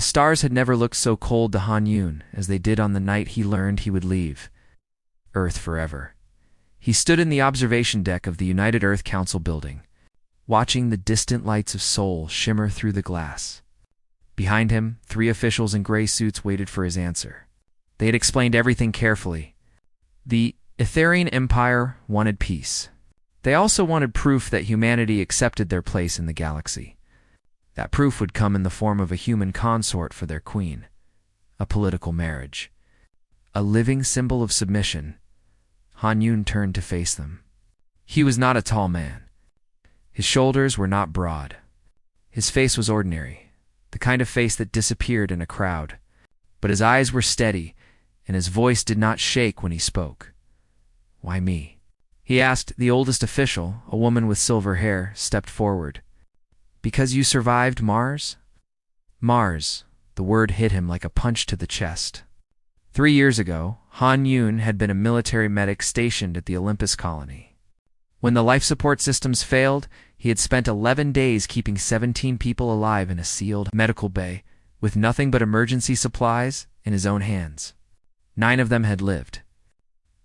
stars had never looked so cold to Han Yun as they did on the night he learned he would leave Earth forever. He stood in the observation deck of the United Earth Council building, watching the distant lights of Seoul shimmer through the glass. Behind him, 3 officials in gray suits waited for his answer. They had explained everything carefully. The Etherian Empire wanted peace. They also wanted proof that humanity accepted their place in the galaxy. That proof would come in the form of a human consort for their queen, a political marriage. A living symbol of submission, Han Yun turned to face them. He was not a tall man. His shoulders were not broad. His face was ordinary, the kind of face that disappeared in a crowd. But his eyes were steady, and his voice did not shake when he spoke. "Why me?" he asked. The oldest official, a woman with silver hair, stepped forward. "Because you survived Mars?" Mars, the word hit him like a punch to the chest. 3 years ago, Han Yun had been a military medic stationed at the Olympus colony. When the life support systems failed, he had spent 11 days keeping 17 people alive in a sealed medical bay, with nothing but emergency supplies in his own hands. 9 of them had lived.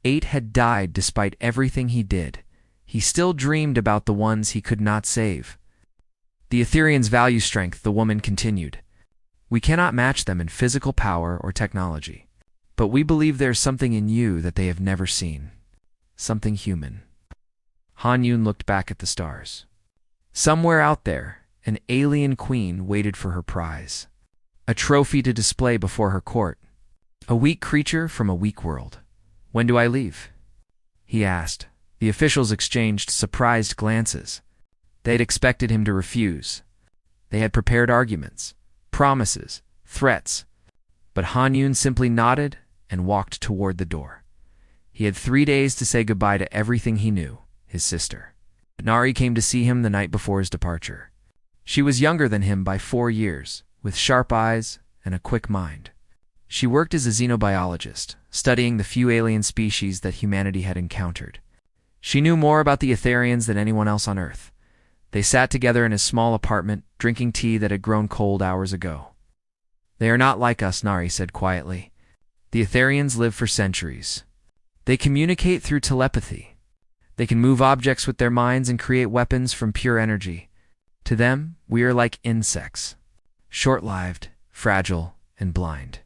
8 had died despite everything he did. He still dreamed about the ones he could not save. "The Etherians value strength," the woman continued. "We cannot match them in physical power or technology. But we believe there's something in you that they have never seen. Something human." Han Yun looked back at the stars. Somewhere out there, an alien queen waited for her prize. A trophy to display before her court. A weak creature from a weak world. "When do I leave?" he asked. The officials exchanged surprised glances. They had expected him to refuse. They had prepared arguments, promises, threats. But Han Yun simply nodded and walked toward the door. He had 3 days to say goodbye to everything he knew, his sister. Nari came to see him the night before his departure. She was younger than him by 4 years, with sharp eyes and a quick mind. She worked as a xenobiologist, studying the few alien species that humanity had encountered. She knew more about the Etherians than anyone else on Earth. They sat together in his small apartment, drinking tea that had grown cold hours ago. "They are not like us," Nari said quietly. "The Etherians live for centuries. They communicate through telepathy. They can move objects with their minds and create weapons from pure energy. To them, we are like insects, short-lived, fragile, and blind."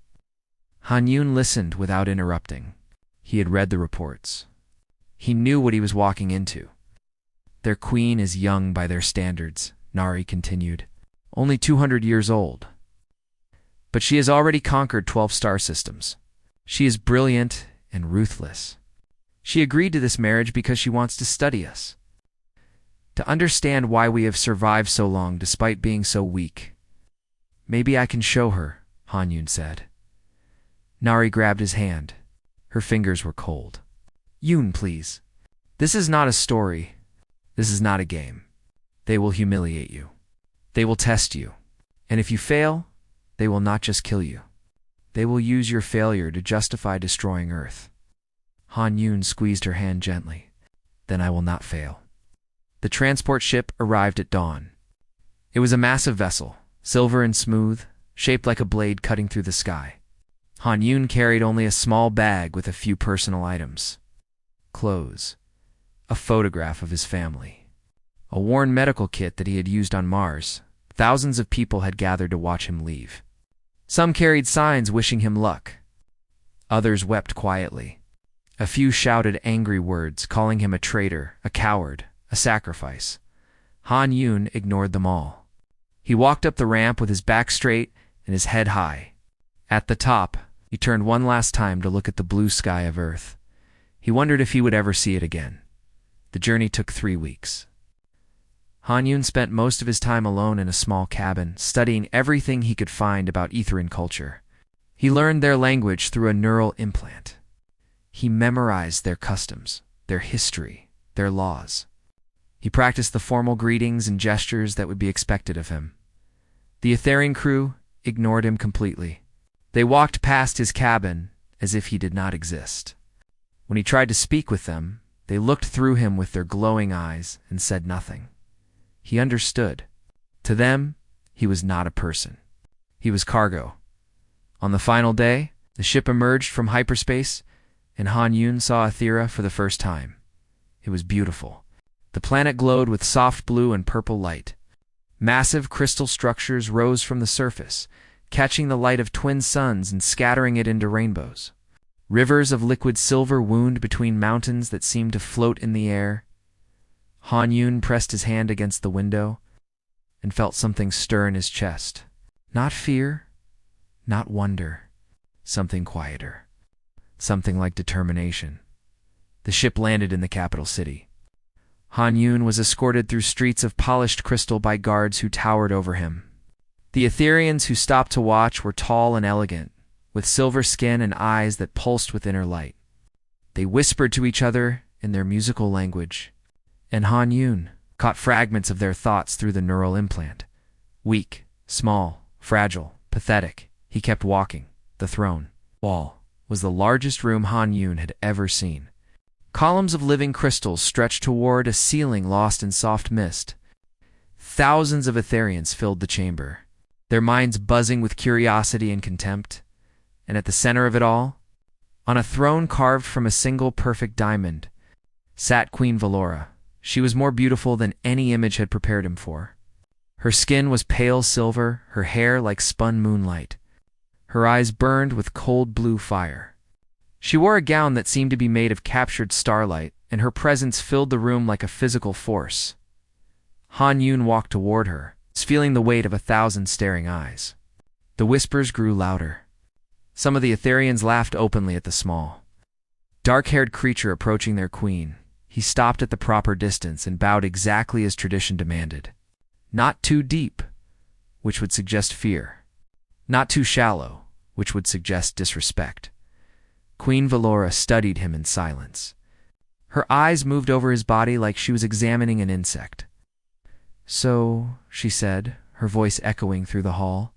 Han Yun listened without interrupting. He had read the reports. He knew what he was walking into. "Their queen is young by their standards," Nari continued. "Only 200 years old. But she has already conquered 12 star systems. She is brilliant and ruthless. She agreed to this marriage because she wants to study us, to understand why we have survived so long despite being so weak." "Maybe I can show her," Han Yun said. Nari grabbed his hand. Her fingers were cold. "Yun, please. This is not a story. This is not a game. They will humiliate you. They will test you. And if you fail, they will not just kill you. They will use your failure to justify destroying Earth." Han Yun squeezed her hand gently. "Then I will not fail." The transport ship arrived at dawn. It was a massive vessel, silver and smooth, shaped like a blade cutting through the sky. Han Yun carried only a small bag with a few personal items. Clothes. A photograph of his family. A worn medical kit that he had used on Mars. Thousands of people had gathered to watch him leave. Some carried signs wishing him luck. Others wept quietly. A few shouted angry words, calling him a traitor, a coward, a sacrifice. Han Yun ignored them all. He walked up the ramp with his back straight and his head high. At the top, he turned one last time to look at the blue sky of Earth. He wondered if he would ever see it again. The journey took 3 weeks. Han Yun spent most of his time alone in a small cabin, studying everything he could find about Etherian culture. He learned their language through a neural implant. He memorized their customs, their history, their laws. He practiced the formal greetings and gestures that would be expected of him. The Etherian crew ignored him completely. They walked past his cabin as if he did not exist. When he tried to speak with them, they looked through him with their glowing eyes and said nothing. He understood. To them, he was not a person. He was cargo. On the final day, the ship emerged from hyperspace, and Han Yun saw Ethera for the first time. It was beautiful. The planet glowed with soft blue and purple light. Massive crystal structures rose from the surface, catching the light of twin suns and scattering it into rainbows. Rivers of liquid silver wound between mountains that seemed to float in the air. Han Yun pressed his hand against the window and felt something stir in his chest. Not fear, not wonder, something quieter, something like determination. The ship landed in the capital city. Han Yun was escorted through streets of polished crystal by guards who towered over him. The Etherians who stopped to watch were tall and elegant, with silver skin and eyes that pulsed with inner light. They whispered to each other in their musical language, and Han Yun caught fragments of their thoughts through the neural implant. Weak, small, fragile, pathetic, he kept walking. The throne wall was the largest room Han Yun had ever seen. Columns of living crystals stretched toward a ceiling lost in soft mist. Thousands of Etherians filled the chamber, their minds buzzing with curiosity and contempt. And at the center of it all, on a throne carved from a single perfect diamond, sat Queen Valora. She was more beautiful than any image had prepared him for. Her skin was pale silver, her hair like spun moonlight. Her eyes burned with cold blue fire. She wore a gown that seemed to be made of captured starlight, and her presence filled the room like a physical force. Han Yun walked toward her, feeling the weight of 1,000 staring eyes. The whispers grew louder. Some of the Etherians laughed openly at the small, dark-haired creature approaching their queen. He stopped at the proper distance and bowed exactly as tradition demanded. Not too deep, which would suggest fear. Not too shallow, which would suggest disrespect. Queen Valora studied him in silence. Her eyes moved over his body like she was examining an insect. "So," she said, her voice echoing through the hall,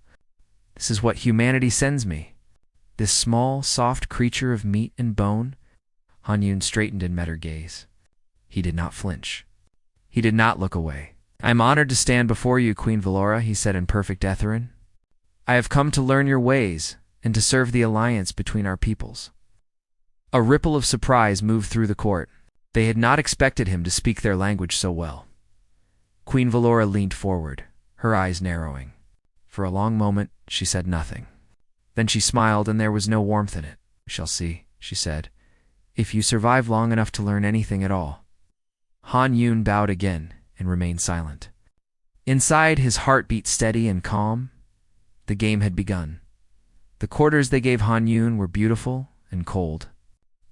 "this is what humanity sends me. This small, soft creature of meat and bone?" Han Yun straightened and met her gaze. He did not flinch. He did not look away. "I am honored to stand before you, Queen Valora," he said in perfect Etherin. "I have come to learn your ways and to serve the alliance between our peoples." A ripple of surprise moved through the court. They had not expected him to speak their language so well. Queen Valora leaned forward, her eyes narrowing. For a long moment, she said nothing. Then she smiled, and there was no warmth in it. "We shall see," she said, "if you survive long enough to learn anything at all." Han Yun bowed again and remained silent. Inside, his heart beat steady and calm. The game had begun. The quarters they gave Han Yun were beautiful and cold.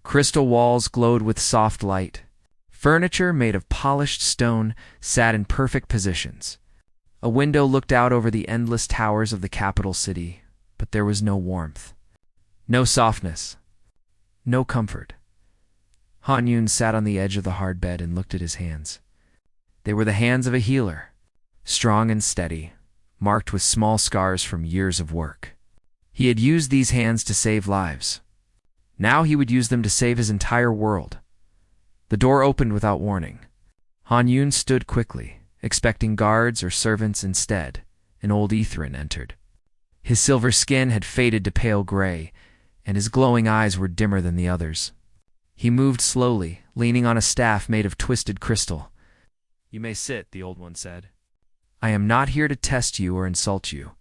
Crystal walls glowed with soft light. Furniture made of polished stone sat in perfect positions. A window looked out over the endless towers of the capital city, but there was no warmth, no softness, no comfort. Han Yun sat on the edge of the hard bed and looked at his hands. They were the hands of a healer, strong and steady, marked with small scars from years of work. He had used these hands to save lives. Now he would use them to save his entire world. The door opened without warning. Han Yun stood quickly, expecting guards or servants instead. An old Etherian entered. His silver skin had faded to pale gray, and his glowing eyes were dimmer than the others. He moved slowly, leaning on a staff made of twisted crystal. "You may sit," the old one said. "I am not here to test you or insult you.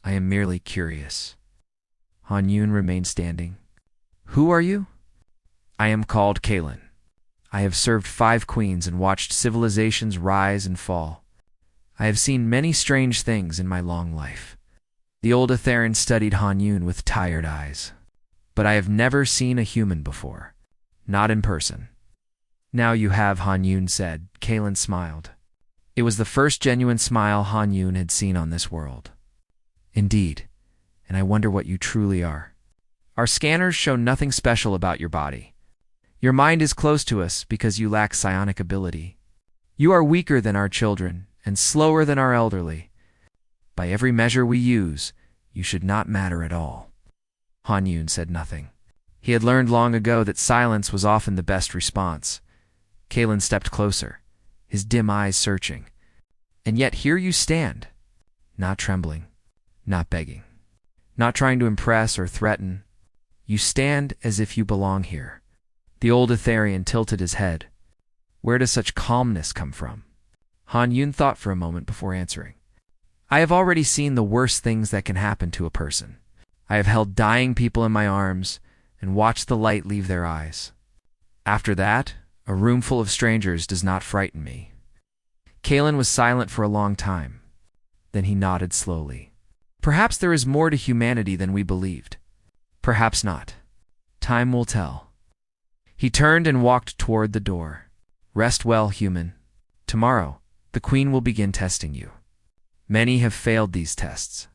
I am merely curious." Han Yun remained standing. "Who are you?" "I am called Kalen. I have served 5 queens and watched civilizations rise and fall. I have seen many strange things in my long life." The old Etherian studied Han Yun with tired eyes. "But I have never seen a human before. Not in person." "Now you have," Han Yun said. Kalen smiled. It was the first genuine smile Han Yun had seen on this world. "Indeed, and I wonder what you truly are. Our scanners show nothing special about your body. Your mind is close to us because you lack psionic ability. You are weaker than our children and slower than our elderly. By every measure we use, you should not matter at all." Han Yun said nothing. He had learned long ago that silence was often the best response. Kalen stepped closer, his dim eyes searching. "And yet here you stand, not trembling, not begging. not trying to impress or threaten. You stand as if you belong here. The old Etherian tilted his head. Where does such calmness come from? Han Yun thought for a moment before answering. I have already seen the worst things that can happen to a person. I have held dying people in my arms and watched the light leave their eyes. After that, a room full of strangers does not frighten me. Kalen was silent for a long time. Then he nodded slowly. Perhaps there is more to humanity than we believed. Perhaps not. Time will tell. He turned and walked toward the door. Rest well, human. Tomorrow, the Queen will begin testing you. Many have failed these tests.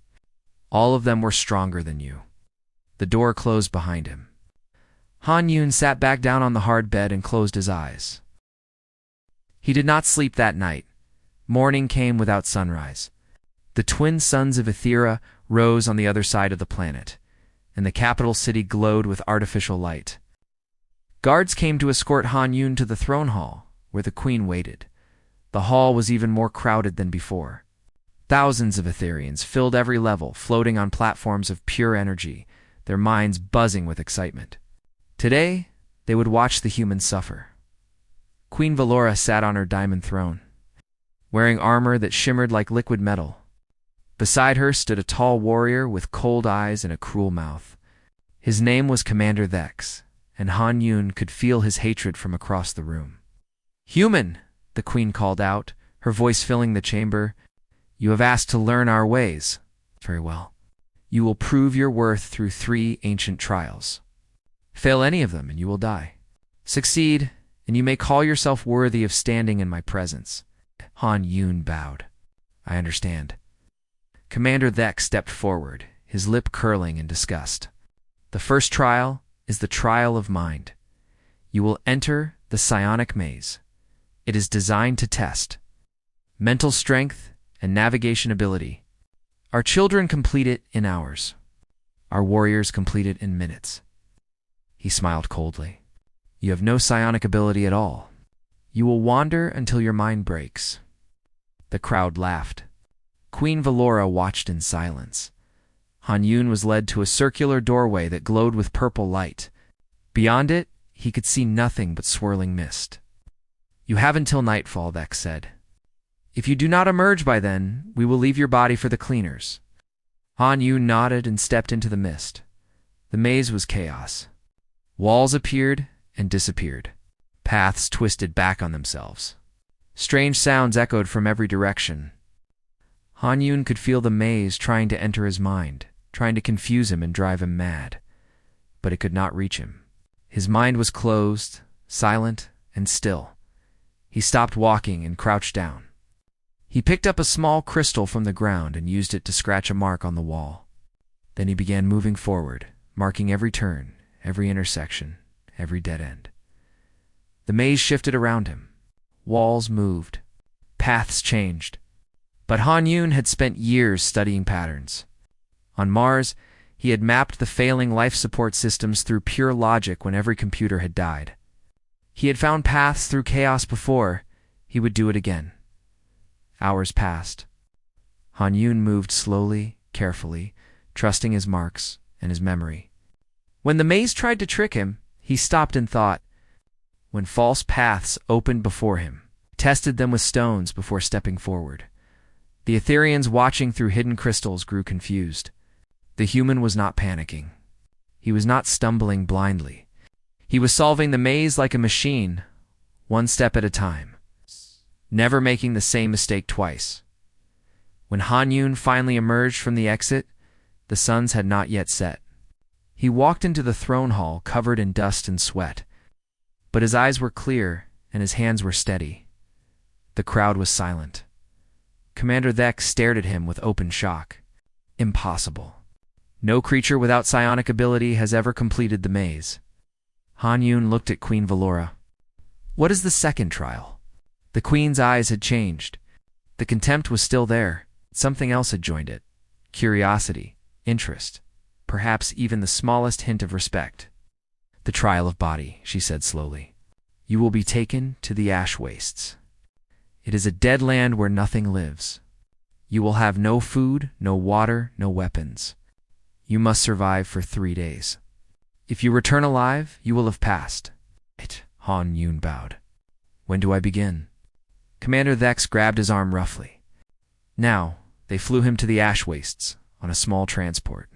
All of them were stronger than you. The door closed behind him. Han Yun sat back down on the hard bed and closed his eyes. He did not sleep that night. Morning came without sunrise. The twin suns of Ethera rose on the other side of the planet, and the capital city glowed with artificial light. Guards came to escort Han Yun to the throne hall, where the Queen waited. The hall was even more crowded than before. Thousands of Etherians filled every level, floating on platforms of pure energy, their minds buzzing with excitement. Today, they would watch the humans suffer. Queen Valora sat on her diamond throne, wearing armor that shimmered like liquid metal. Beside her stood a tall warrior with cold eyes and a cruel mouth. His name was Commander Thex, and Han Yun could feel his hatred from across the room. "Human," the Queen called out, her voice filling the chamber, "you have asked to learn our ways. Very well. You will prove your worth through 3 ancient trials. Fail any of them and you will die. Succeed, and you may call yourself worthy of standing in my presence." Han Yun bowed. "I understand." Commander Thex stepped forward, his lip curling in disgust. "The first trial is the trial of mind. You will enter the psionic maze. It is designed to test mental strength and navigation ability. Our children complete it in hours. Our warriors complete it in minutes." He smiled coldly. "You have no psionic ability at all. You will wander until your mind breaks." The crowd laughed. Queen Valora watched in silence. Han Yun was led to a circular doorway that glowed with purple light. Beyond it, he could see nothing but swirling mist. "You have until nightfall," Thex said. "If you do not emerge by then, we will leave your body for the cleaners." Han Yun nodded and stepped into the mist. The maze was chaos. Walls appeared and disappeared. Paths twisted back on themselves. Strange sounds echoed from every direction. Han Yun could feel the maze trying to enter his mind, trying to confuse him and drive him mad. But it could not reach him. His mind was closed, silent, and still. He stopped walking and crouched down. He picked up a small crystal from the ground and used it to scratch a mark on the wall. Then he began moving forward, marking every turn, every intersection, every dead end. The maze shifted around him. Walls moved. Paths changed. But Han Yun had spent years studying patterns. On Mars, he had mapped the failing life support systems through pure logic when every computer had died. He had found paths through chaos before. He would do it again. Hours passed. Han Yun moved slowly, carefully, trusting his marks and his memory. When the maze tried to trick him, he stopped and thought. When false paths opened before him, tested them with stones before stepping forward. The Etherians watching through hidden crystals grew confused. The human was not panicking. He was not stumbling blindly. He was solving the maze like a machine, one step at a time, never making the same mistake twice. When Han Yun finally emerged from the exit, the suns had not yet set. He walked into the throne hall covered in dust and sweat, but his eyes were clear and his hands were steady. The crowd was silent. Commander Thex stared at him with open shock. Impossible. No creature without psionic ability has ever completed the maze. Han Yun looked at Queen Valora. "What is the second trial?" The Queen's eyes had changed. The contempt was still there. Something else had joined it. Curiosity, interest, perhaps even the smallest hint of respect. "The trial of body," she said slowly. "You will be taken to the ash wastes. It is a dead land where nothing lives. You will have no food, no water, no weapons. You must survive for 3 days. If you return alive, you will have passed. Han Yun bowed. When do I begin? Commander Thex grabbed his arm roughly. Now, they flew him to the ash wastes on a small transport.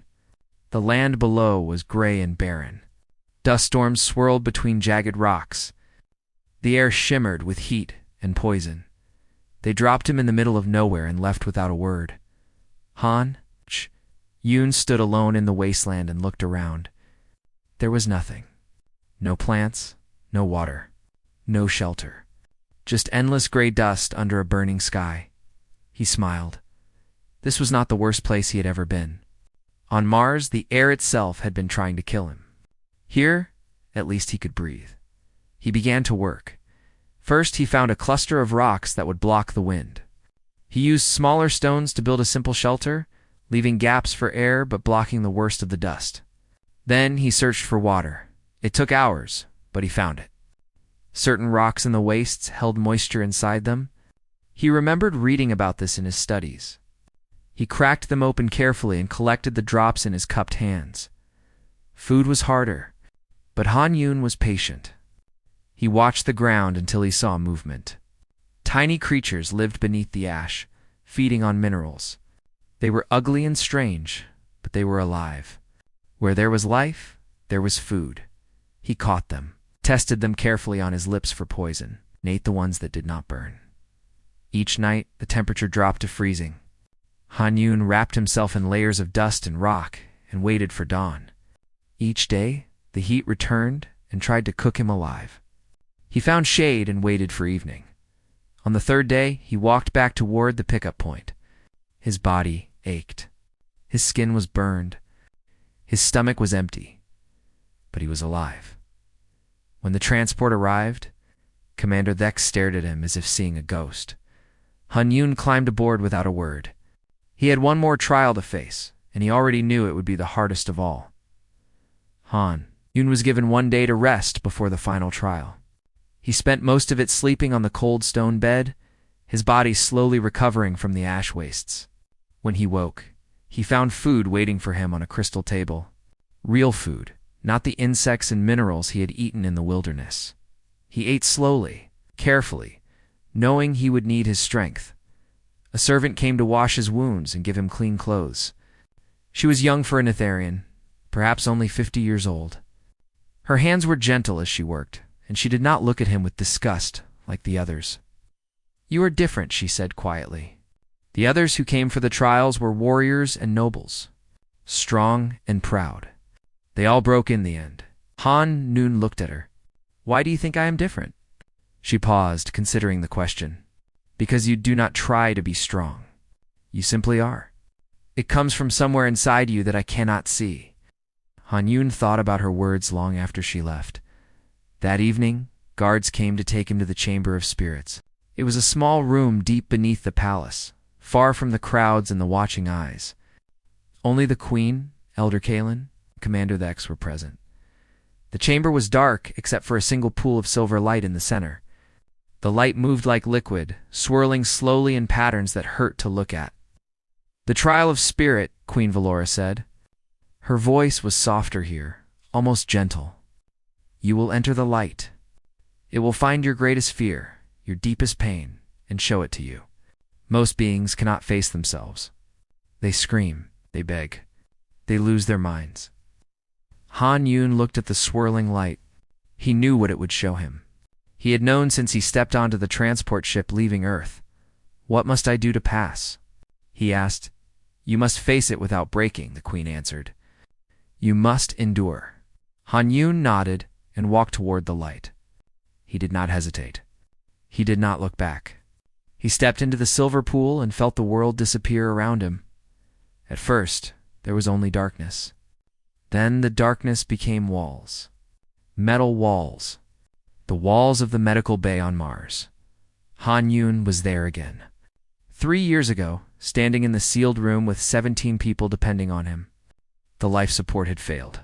The land below was gray and barren. Dust storms swirled between jagged rocks. The air shimmered with heat and poison. They dropped him in the middle of nowhere and left without a word. Han Yun stood alone in the wasteland and looked around. There was nothing. No plants, no water, no shelter. Just endless gray dust under a burning sky. He smiled. This was not the worst place he had ever been. On Mars, the air itself had been trying to kill him. Here, at least he could breathe. He began to work. First, he found a cluster of rocks that would block the wind. He used smaller stones to build a simple shelter, leaving gaps for air but blocking the worst of the dust. Then he searched for water. It took hours, but he found it. Certain rocks in the wastes held moisture inside them. He remembered reading about this in his studies. He cracked them open carefully and collected the drops in his cupped hands. Food was harder, but Han Yun was patient. He watched the ground until he saw movement. Tiny creatures lived beneath the ash, feeding on minerals. They were ugly and strange, but they were alive. Where there was life, there was food. He caught them, tested them carefully on his lips for poison, and ate the ones that did not burn. Each night, the temperature dropped to freezing. Han Yun wrapped himself in layers of dust and rock and waited for dawn. Each day, the heat returned and tried to cook him alive. He found shade and waited for evening. On the third day, he walked back toward the pickup point. His body ached. His skin was burned. His stomach was empty. But he was alive. When the transport arrived, Commander Thex stared at him as if seeing a ghost. Han Yun climbed aboard without a word. He had one more trial to face, and he already knew it would be the hardest of all. Han Yun was given 1 day to rest before the final trial. He spent most of it sleeping on the cold stone bed, his body slowly recovering from the ash wastes. When he woke, he found food waiting for him on a crystal table. Real food, not the insects and minerals he had eaten in the wilderness. He ate slowly, carefully, knowing he would need his strength. A servant came to wash his wounds and give him clean clothes. She was young for a Netherian, perhaps only 50 years old. Her hands were gentle as she worked, and she did not look at him with disgust like the others. "You are different," she said quietly. The others who came for the trials were warriors and nobles, strong and proud. They all broke in the end. Han Yun looked at her. "Why do you think I am different?" She paused, considering the question. "Because you do not try to be strong. You simply are. It comes from somewhere inside you that I cannot see." Han Yun thought about her words long after she left. That evening, guards came to take him to the Chamber of Spirits. It was a small room deep beneath the palace, far from the crowds and the watching eyes. Only the Queen, Elder Kalen, Commander Thex were present. The chamber was dark except for a single pool of silver light in the center. The light moved like liquid, swirling slowly in patterns that hurt to look at. "The trial of spirit," Queen Valora said. Her voice was softer here, almost gentle. "You will enter the light. It will find your greatest fear, your deepest pain, and show it to you. Most beings cannot face themselves. They scream, they beg, they lose their minds." Han Yun looked at the swirling light. He knew what it would show him. He had known since he stepped onto the transport ship leaving Earth. "What must I do to pass?" he asked. "You must face it without breaking," the Queen answered. "You must endure." Han Yun nodded and walked toward the light. He did not hesitate. He did not look back. He stepped into the silver pool and felt the world disappear around him. At first, there was only darkness. Then the darkness became walls. Metal walls. The walls of the medical bay on Mars. Han Yun was there again. 3 years ago, standing in the sealed room with 17 people depending on him. The life support had failed.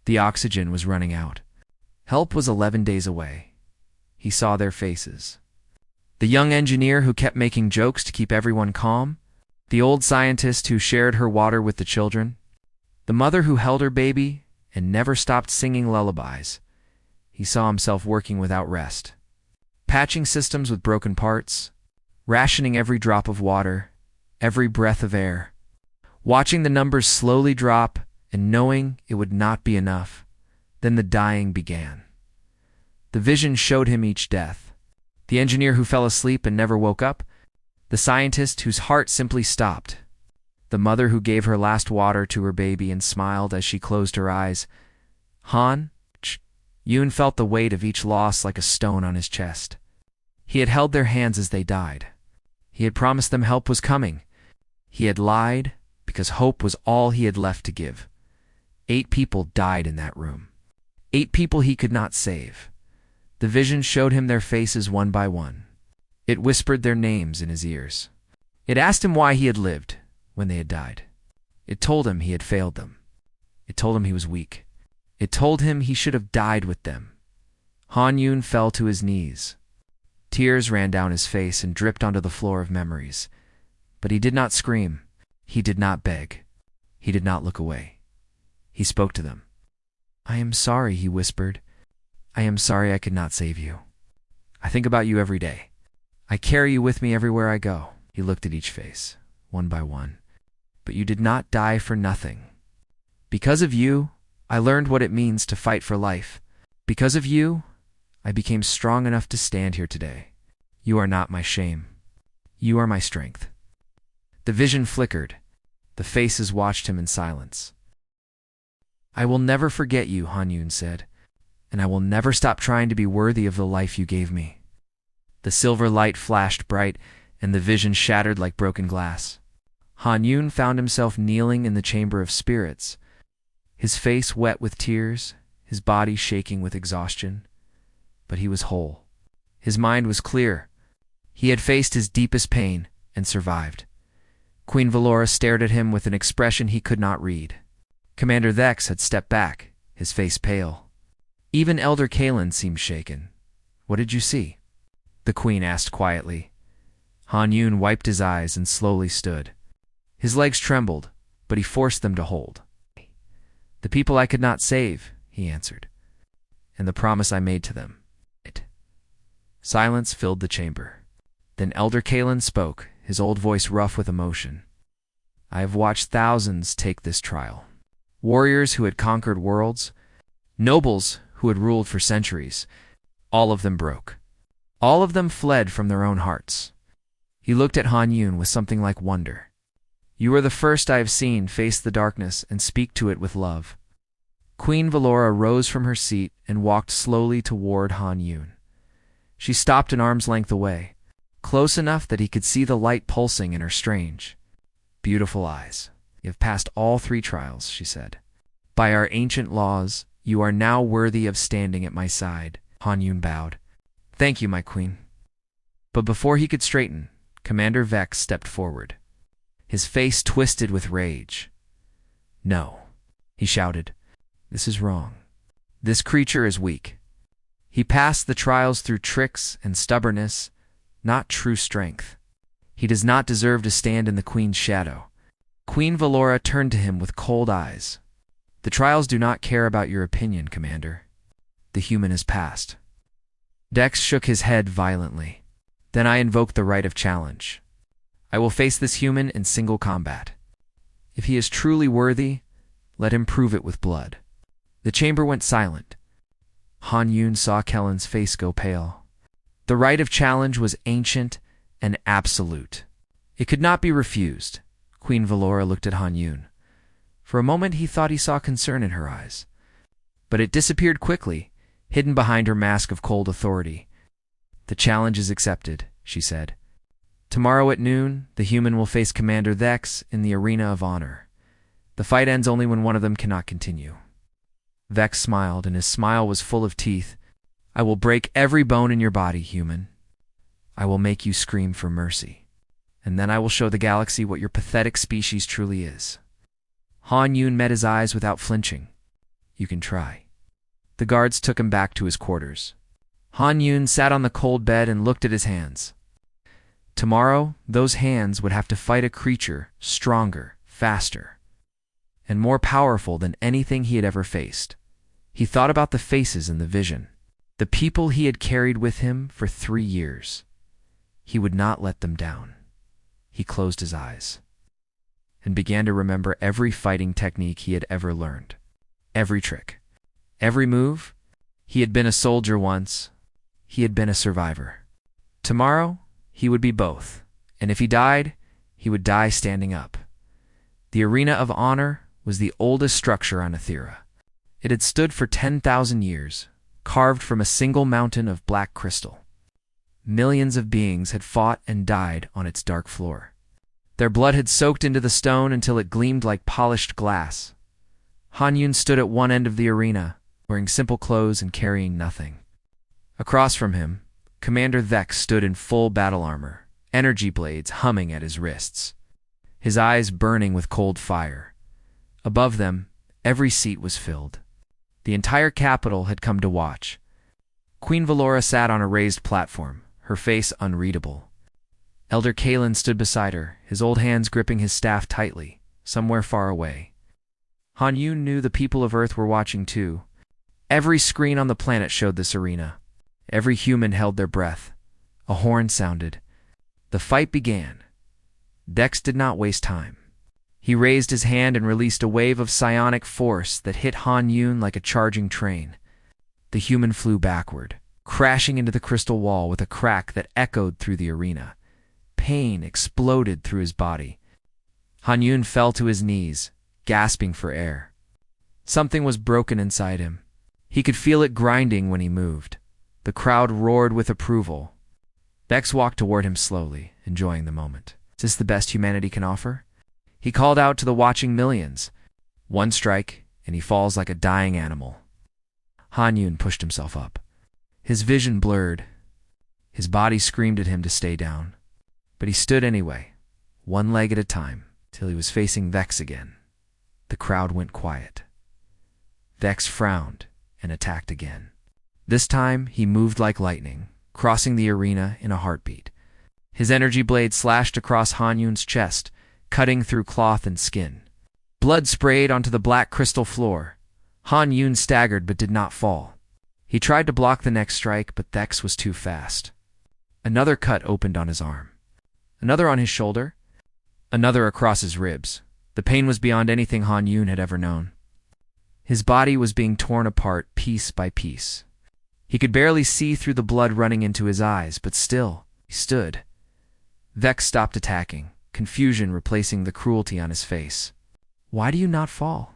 The oxygen was running out. Help was 11 days away. He saw their faces. The young engineer who kept making jokes to keep everyone calm. The old scientist who shared her water with the children. The mother who held her baby and never stopped singing lullabies. He saw himself working without rest, patching systems with broken parts, rationing every drop of water, every breath of air, watching the numbers slowly drop and knowing it would not be enough. Then the dying began. The vision showed him each death. The engineer who fell asleep and never woke up, the scientist whose heart simply stopped, the mother who gave her last water to her baby and smiled as she closed her eyes. Yoon felt the weight of each loss like a stone on his chest. He had held their hands as they died. He had promised them help was coming. He had lied because hope was all he had left to give. 8 people died in that room. 8 people he could not save. The vision showed him their faces one by one. It whispered their names in his ears. It asked him why he had lived when they had died. It told him he had failed them. It told him he was weak. It told him he should have died with them. Han Yoon fell to his knees. Tears ran down his face and dripped onto the floor of memories. But he did not scream. He did not beg. He did not look away. He spoke to them. "I am sorry," he whispered. "I am sorry I could not save you. I think about you every day. I carry you with me everywhere I go." He looked at each face, one by one. "But you did not die for nothing. Because of you, I learned what it means to fight for life. Because of you, I became strong enough to stand here today. You are not my shame. You are my strength." The vision flickered. The faces watched him in silence. "I will never forget you," Han Yoon said, "and I will never stop trying to be worthy of the life you gave me." The silver light flashed bright, and the vision shattered like broken glass. Han Yoon found himself kneeling in the Chamber of Spirits, his face wet with tears, his body shaking with exhaustion. But he was whole. His mind was clear. He had faced his deepest pain and survived. Queen Valora stared at him with an expression he could not read. Commander Vex had stepped back, his face pale. Even Elder Kalen seemed shaken. "What did you see?" the Queen asked quietly. Han Yoon wiped his eyes and slowly stood. His legs trembled, but he forced them to hold. "The people I could not save," he answered, "and the promise I made to them." Silence filled the chamber. Then Elder Kalen spoke, his old voice rough with emotion. "I have watched thousands take this trial. Warriors who had conquered worlds, nobles who had ruled for centuries. All of them broke. All of them fled from their own hearts." He looked at Han Yoon with something like wonder. "You are the first I have seen face the darkness and speak to it with love." Queen Valora rose from her seat and walked slowly toward Han Yoon. She stopped an arm's length away, close enough that he could see the light pulsing in her strange, beautiful eyes. "You have passed all 3 trials," she said. "By our ancient laws, you are now worthy of standing at my side." Han Yoon bowed. "Thank you, my queen." But before he could straighten, Commander Vex stepped forward. His face twisted with rage. "No," he shouted. "This is wrong. This creature is weak. He passed the trials through tricks and stubbornness, not true strength. He does not deserve to stand in the Queen's shadow." Queen Valora turned to him with cold eyes. "The trials do not care about your opinion, Commander. The human is past." Dex shook his head violently. "Then I invoke the right of challenge. I will face this human in single combat. If he is truly worthy, let him prove it with blood." The chamber went silent. Han Yoon saw Kellen's face go pale. The right of challenge was ancient and absolute. It could not be refused. Queen Valora looked at Han Yoon. For a moment he thought he saw concern in her eyes. But it disappeared quickly, hidden behind her mask of cold authority. "The challenge is accepted," she said. "Tomorrow at noon, the human will face Commander Vex in the arena of honor. The fight ends only when one of them cannot continue." Vex smiled, and his smile was full of teeth. "I will break every bone in your body, human. I will make you scream for mercy. And then I will show the galaxy what your pathetic species truly is." Han Yoon met his eyes without flinching. "You can try." The guards took him back to his quarters. Han Yoon sat on the cold bed and looked at his hands. Tomorrow, those hands would have to fight a creature stronger, faster. and more powerful than anything he had ever faced. He thought about the faces in the vision, the people he had carried with him for 3 years. He would not let them down. He closed his eyes and began to remember every fighting technique he had ever learned, every trick, every move. He had been a soldier once. He had been a survivor. Tomorrow, he would be both, and if he died, he would die standing up. The Arena of Honor was the oldest structure on Ethera. It had stood for 10,000 years, carved from a single mountain of black crystal. Millions of beings had fought and died on its dark floor. Their blood had soaked into the stone until it gleamed like polished glass. Han Yun stood at one end of the arena, wearing simple clothes and carrying nothing. Across from him, Commander Vex stood in full battle armor, energy blades humming at his wrists, his eyes burning with cold fire. Above them, every seat was filled. The entire capital had come to watch. Queen Valora sat on a raised platform, her face unreadable. Elder Kalen stood beside her, his old hands gripping his staff tightly, somewhere far away. Han Yun knew the people of Earth were watching too. Every screen on the planet showed this arena. Every human held their breath. A horn sounded. The fight began. Dex did not waste time. He raised his hand and released a wave of psionic force that hit Han Yun like a charging train. The human flew backward, crashing into the crystal wall with a crack that echoed through the arena. Pain exploded through his body. Han Yun fell to his knees, gasping for air. Something was broken inside him. He could feel it grinding when he moved. The crowd roared with approval. Vex walked toward him slowly, enjoying the moment. Is this the best humanity can offer? He called out to the watching millions. One strike, and he falls like a dying animal. Han Yun pushed himself up. His vision blurred. His body screamed at him to stay down. But he stood anyway, one leg at a time, till he was facing Vex again. The crowd went quiet. Vex frowned and attacked again. This time, he moved like lightning, crossing the arena in a heartbeat. His energy blade slashed across Han Yun's chest, cutting through cloth and skin. Blood sprayed onto the black crystal floor. Han Yun staggered but did not fall. He tried to block the next strike, but Vex was too fast. Another cut opened on his arm. Another on his shoulder. Another across his ribs. The pain was beyond anything Han Yun had ever known. His body was being torn apart piece by piece. He could barely see through the blood running into his eyes, but still, he stood. Vex stopped attacking, confusion replacing the cruelty on his face. Why do you not fall?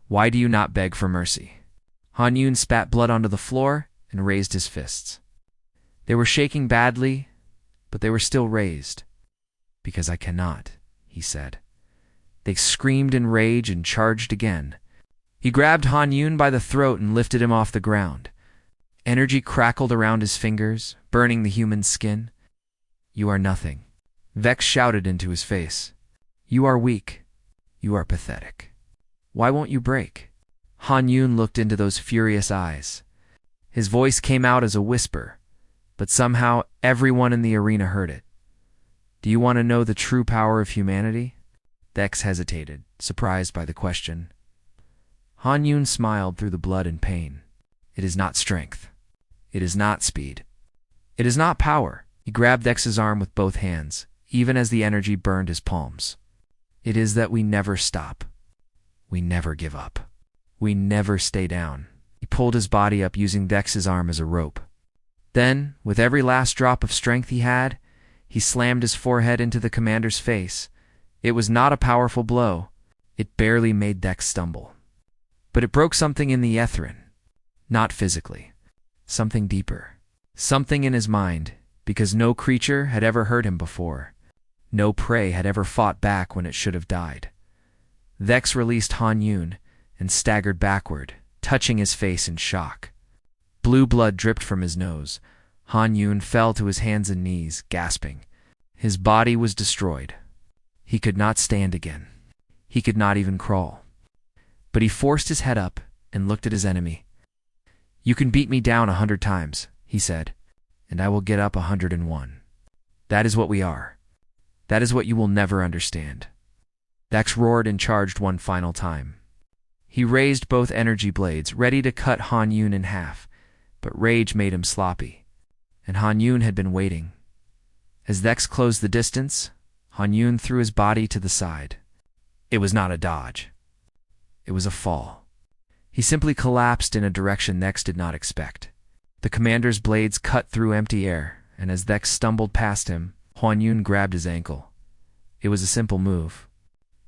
Why do you not beg for mercy? Han Yun spat blood onto the floor and raised his fists. They were shaking badly, but they were still raised. Because I cannot, he said. They screamed in rage and charged again. He grabbed Han Yun by the throat and lifted him off the ground. Energy crackled around his fingers, burning the human skin. You are nothing. Vex shouted into his face. You are weak. You are pathetic. Why won't you break? Han Yun looked into those furious eyes. His voice came out as a whisper, but somehow everyone in the arena heard it. Do you want to know the true power of humanity? Vex hesitated, surprised by the question. Han Yun smiled through the blood and pain. It is not strength. It is not speed. It is not power. He grabbed Vex's arm with both hands, even as the energy burned his palms. It is that we never stop. We never give up. We never stay down. He pulled his body up using Vex's arm as a rope. Then, with every last drop of strength he had, he slammed his forehead into the commander's face. It was not a powerful blow. It barely made Vex stumble. But it broke something in the Ethrin. Not physically. Something deeper. Something in his mind, because no creature had ever hurt him before. No prey had ever fought back when it should have died. Vex released Han Yun and staggered backward, touching his face in shock. Blue blood dripped from his nose. Han Yun fell to his hands and knees, gasping. His body was destroyed. He could not stand again. He could not even crawl. But he forced his head up and looked at his enemy. You can beat me down 100 times, he said, and I will get up 101. That is what we are. That is what you will never understand. Dex roared and charged one final time. He raised both energy blades, ready to cut Han Yun in half, but rage made him sloppy, and Han Yun had been waiting. As Dex closed the distance, Han Yun threw his body to the side. It was not a dodge. It was a fall. He simply collapsed in a direction Dex did not expect. The commander's blades cut through empty air, and as Dex stumbled past him, Han Yun grabbed his ankle. It was a simple move,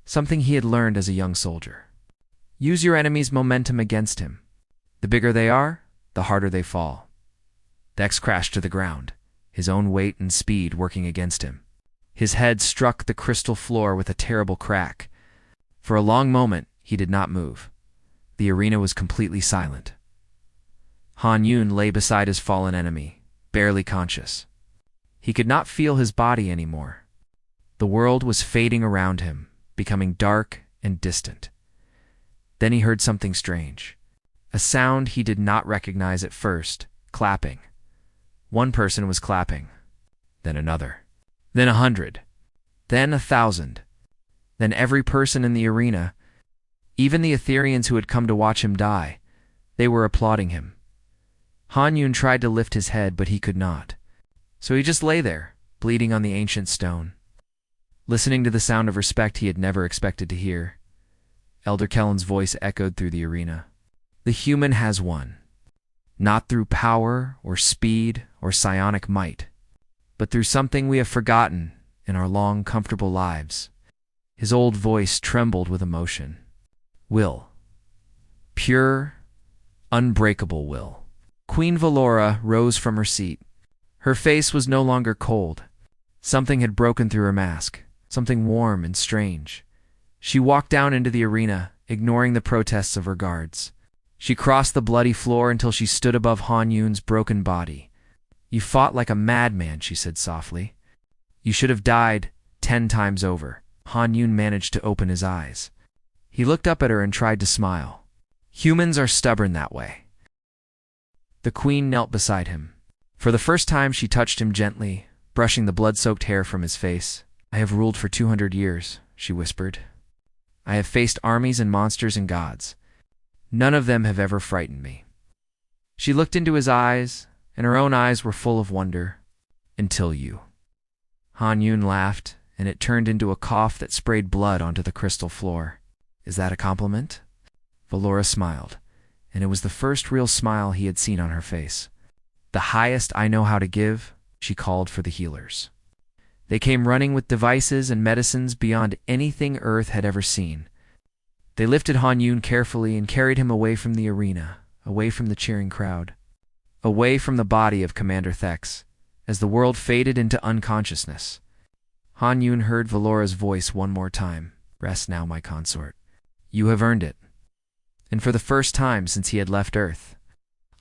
something he had learned as a young soldier. Use your enemy's momentum against him. The bigger they are, the harder they fall. Dex crashed to the ground, his own weight and speed working against him. His head struck the crystal floor with a terrible crack. For a long moment, he did not move. The arena was completely silent. Han Yun lay beside his fallen enemy, barely conscious. He could not feel his body anymore. The world was fading around him, becoming dark and distant. Then he heard something strange. A sound he did not recognize at first, clapping. One person was clapping, then another, then 100, then 1,000, then every person in the arena, even the Etherians who had come to watch him die, they were applauding him. Han Yun tried to lift his head, but he could not. So he just lay there, bleeding on the ancient stone, listening to the sound of respect he had never expected to hear. Elder Kellen's voice echoed through the arena. The human has won, not through power or speed or psionic might, but through something we have forgotten in our long, comfortable lives. His old voice trembled with emotion. Will. Pure, unbreakable will. Queen Valora rose from her seat. Her face was no longer cold. Something had broken through her mask, something warm and strange. She walked down into the arena, ignoring the protests of her guards. She crossed the bloody floor until she stood above Han Yun's broken body. You fought like a madman, she said softly. You should have died 10 times over. Han Yun managed to open his eyes. He looked up at her and tried to smile. Humans are stubborn that way. The queen knelt beside him. For the first time, she touched him gently, brushing the blood-soaked hair from his face. I have ruled for 200 years, she whispered. I have faced armies and monsters and gods. None of them have ever frightened me. She looked into his eyes, and her own eyes were full of wonder. Until you. Han Yun laughed, and it turned into a cough that sprayed blood onto the crystal floor. Is that a compliment? Valora smiled, and it was the first real smile he had seen on her face. The highest I know how to give, she called for the healers. They came running with devices and medicines beyond anything Earth had ever seen. They lifted Han Yun carefully and carried him away from the arena, away from the cheering crowd, away from the body of Commander Thex, as the world faded into unconsciousness. Han Yun heard Valora's voice one more time. Rest now, my consort. You have earned it. And for the first time since he had left Earth,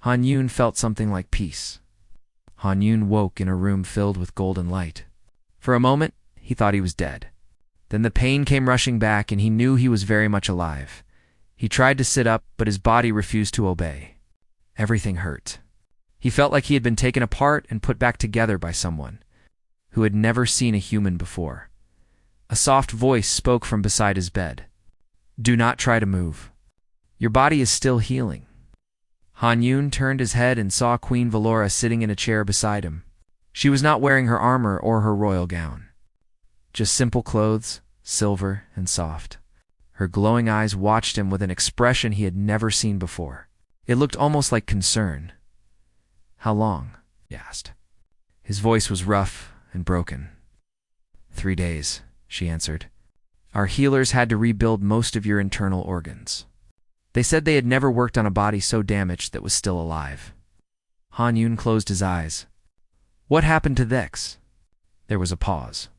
Han Yun felt something like peace. Han Yun woke in a room filled with golden light. For a moment, he thought he was dead. Then the pain came rushing back, and he knew he was very much alive. He tried to sit up, but his body refused to obey. Everything hurt. He felt like he had been taken apart and put back together by someone who had never seen a human before. A soft voice spoke from beside his bed. Do not try to move. Your body is still healing. Han Yun turned his head and saw Queen Valora sitting in a chair beside him. She was not wearing her armor or her royal gown. Just simple clothes, silver and soft. Her glowing eyes watched him with an expression he had never seen before. It looked almost like concern. How long? He asked. His voice was rough and broken. 3 days, she answered. Our healers had to rebuild most of your internal organs. They said they had never worked on a body so damaged that was still alive. Han Yun closed his eyes. What happened to Thex? There was a pause.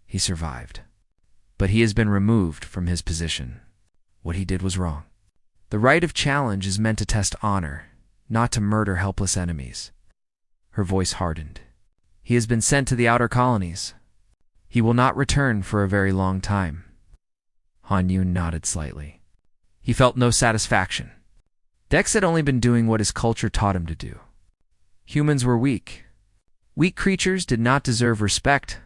He survived. But he has been removed from his position. What he did was wrong. The rite of challenge is meant to test honor, not to murder helpless enemies. Her voice hardened. He has been sent to the outer colonies. He will not return for a very long time. Han Yun nodded slightly. He felt no satisfaction. Dex had only been doing what his culture taught him to do. Humans were weak. Weak creatures did not deserve respect.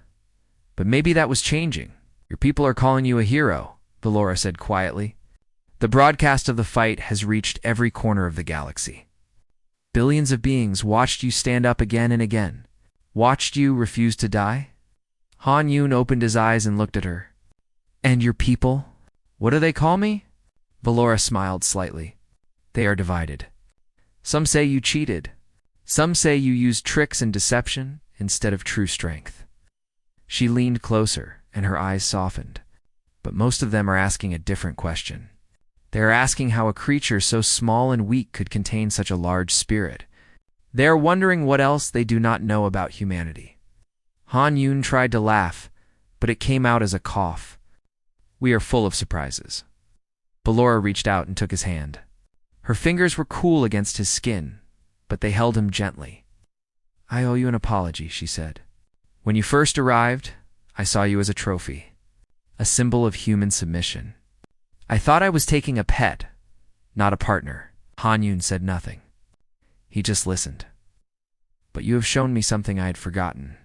But maybe that was changing. Your people are calling you a hero, Valora said quietly. The broadcast of the fight has reached every corner of the galaxy. Billions of beings watched you stand up again and again, watched you refuse to die. Han Yun opened his eyes and looked at her. And your people? What do they call me? Valora smiled slightly. They are divided. Some say you cheated. Some say you used tricks and deception instead of true strength. She leaned closer, and her eyes softened. But most of them are asking a different question. They are asking how a creature so small and weak could contain such a large spirit. They are wondering what else they do not know about humanity. Han Yun tried to laugh, but it came out as a cough. We are full of surprises. Valora reached out and took his hand. Her fingers were cool against his skin, but they held him gently. I owe you an apology, she said. When you first arrived, I saw you as a trophy, a symbol of human submission. I thought I was taking a pet, not a partner. Han Yun said nothing. He just listened. But you have shown me something I had forgotten.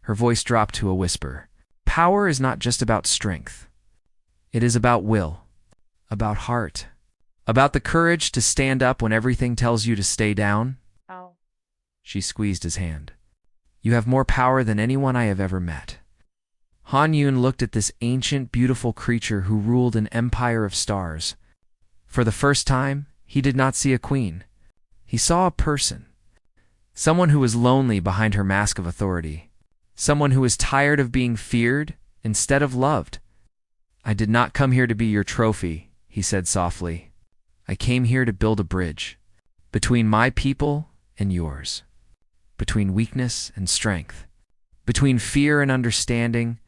Her voice dropped to a whisper. Power is not just about strength. It is about will, about heart, about the courage to stand up when everything tells you to stay down. Oh. She squeezed his hand. You have more power than anyone I have ever met. Han Yun looked at this ancient, beautiful creature who ruled an empire of stars. For the first time, he did not see a queen. He saw a person. Someone who was lonely behind her mask of authority. Someone who was tired of being feared instead of loved. I did not come here to be your trophy, he said softly. I came here to build a bridge between my people and yours, between weakness and strength, between fear and understanding.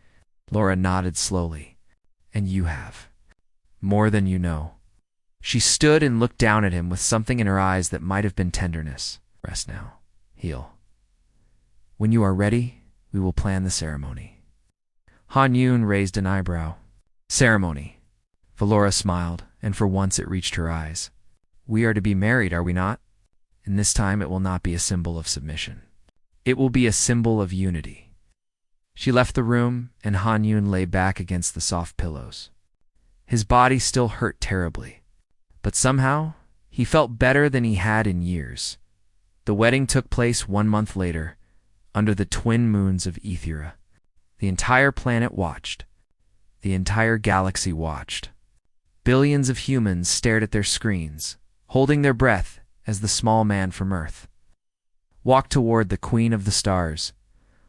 Laura nodded slowly. And you have. More than you know. She stood and looked down at him with something in her eyes that might have been tenderness. Rest now. Heal. When you are ready, we will plan the ceremony. Han Yun raised an eyebrow. Ceremony. Valora smiled, and for once it reached her eyes. We are to be married, are we not? And this time it will not be a symbol of submission. It will be a symbol of unity. She left the room, and Han Yun lay back against the soft pillows. His body still hurt terribly, but somehow he felt better than he had in years. The wedding took place 1 month later, under the twin moons of Ethera. The entire planet watched. The entire galaxy watched. Billions of humans stared at their screens, holding their breath as the small man from Earth walked toward the Queen of the Stars.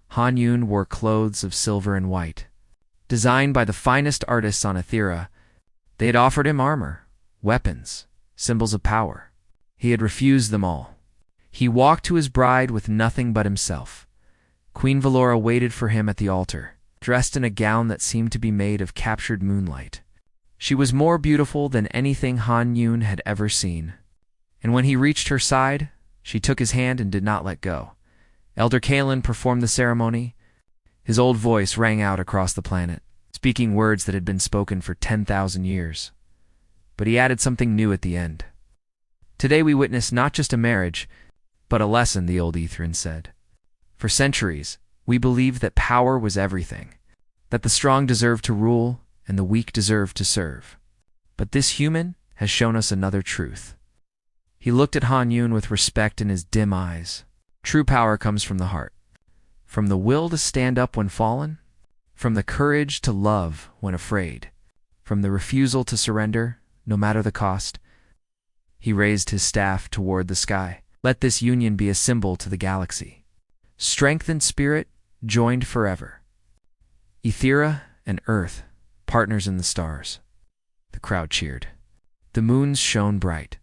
Han Yun wore clothes of silver and white. Designed by the finest artists on Ethera, they had offered him armor, weapons, symbols of power. He had refused them all. He walked to his bride with nothing but himself. Queen Valora waited for him at the altar, dressed in a gown that seemed to be made of captured moonlight. She was more beautiful than anything Han Yun had ever seen. And when he reached her side, she took his hand and did not let go. Elder Kalen performed the ceremony. His old voice rang out across the planet, speaking words that had been spoken for 10,000 years. But he added something new at the end. Today we witness not just a marriage, but a lesson, the old Etherian said. For centuries, we believed that power was everything, that the strong deserved to rule and the weak deserved to serve. But this human has shown us another truth. He looked at Han Yun with respect in his dim eyes. True power comes from the heart, from the will to stand up when fallen, from the courage to love when afraid, from the refusal to surrender, no matter the cost. He raised his staff toward the sky. Let this union be a symbol to the galaxy. Strength and spirit joined forever. Ethera and Earth, partners in the stars. The crowd cheered. The moons shone bright.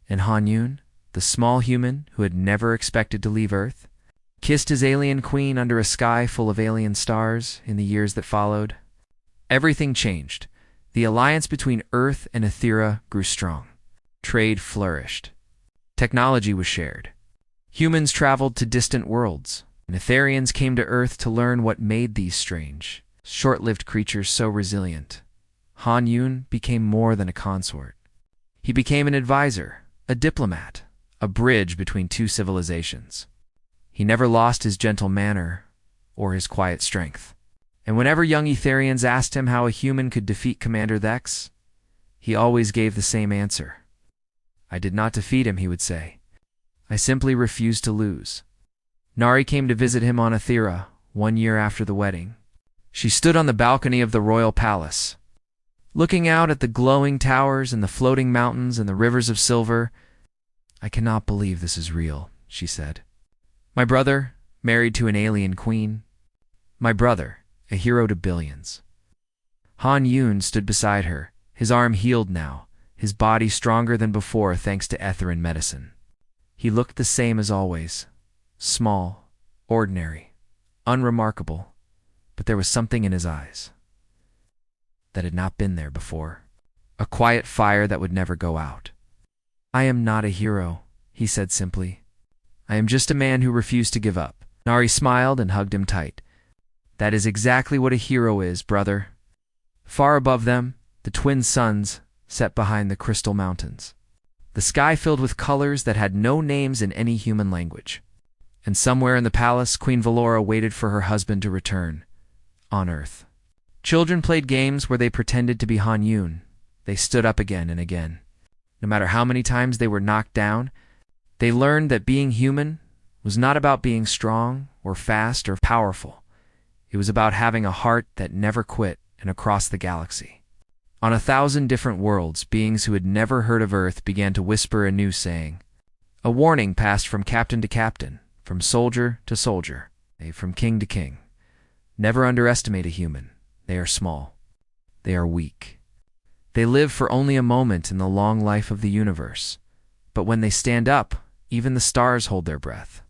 And Han Yun, the small human who had never expected to leave Earth, kissed his alien queen under a sky full of alien stars in the years that followed. Everything changed. The alliance between Earth and Ethera grew strong. Trade flourished. Technology was shared. Humans traveled to distant worlds, and Etherians came to Earth to learn what made these strange, short-lived creatures so resilient. Han Yun became more than a consort. He became an advisor, a diplomat, a bridge between two civilizations. He never lost his gentle manner or his quiet strength. And whenever young Etherians asked him how a human could defeat Commander Thex, he always gave the same answer. I did not defeat him, he would say. I simply refused to lose. Nari came to visit him on Ethera 1 year after the wedding. She stood on the balcony of the royal palace, looking out at the glowing towers and the floating mountains and the rivers of silver. I cannot believe this is real, she said. My brother, married to an alien queen. My brother, a hero to billions. Han Yun stood beside her, his arm healed now, his body stronger than before thanks to Etherin medicine. He looked the same as always, small, ordinary, unremarkable, but there was something in his eyes that had not been there before, a quiet fire that would never go out. I am not a hero, he said simply. I am just a man who refused to give up. Nari smiled and hugged him tight. That is exactly what a hero is, brother. Far above them, the twin suns set behind the crystal mountains. The sky filled with colors that had no names in any human language. And somewhere in the palace, Queen Valora waited for her husband to return, on Earth. Children played games where they pretended to be Han Yun. They stood up again and again. No matter how many times they were knocked down, they learned that being human was not about being strong or fast or powerful. It was about having a heart that never quit and across the galaxy. On 1,000 different worlds, beings who had never heard of Earth began to whisper a new saying. A warning passed from captain to captain, from soldier to soldier, from king to king. Never underestimate a human. They are small. They are weak. They live for only a moment in the long life of the universe. But when they stand up, even the stars hold their breath.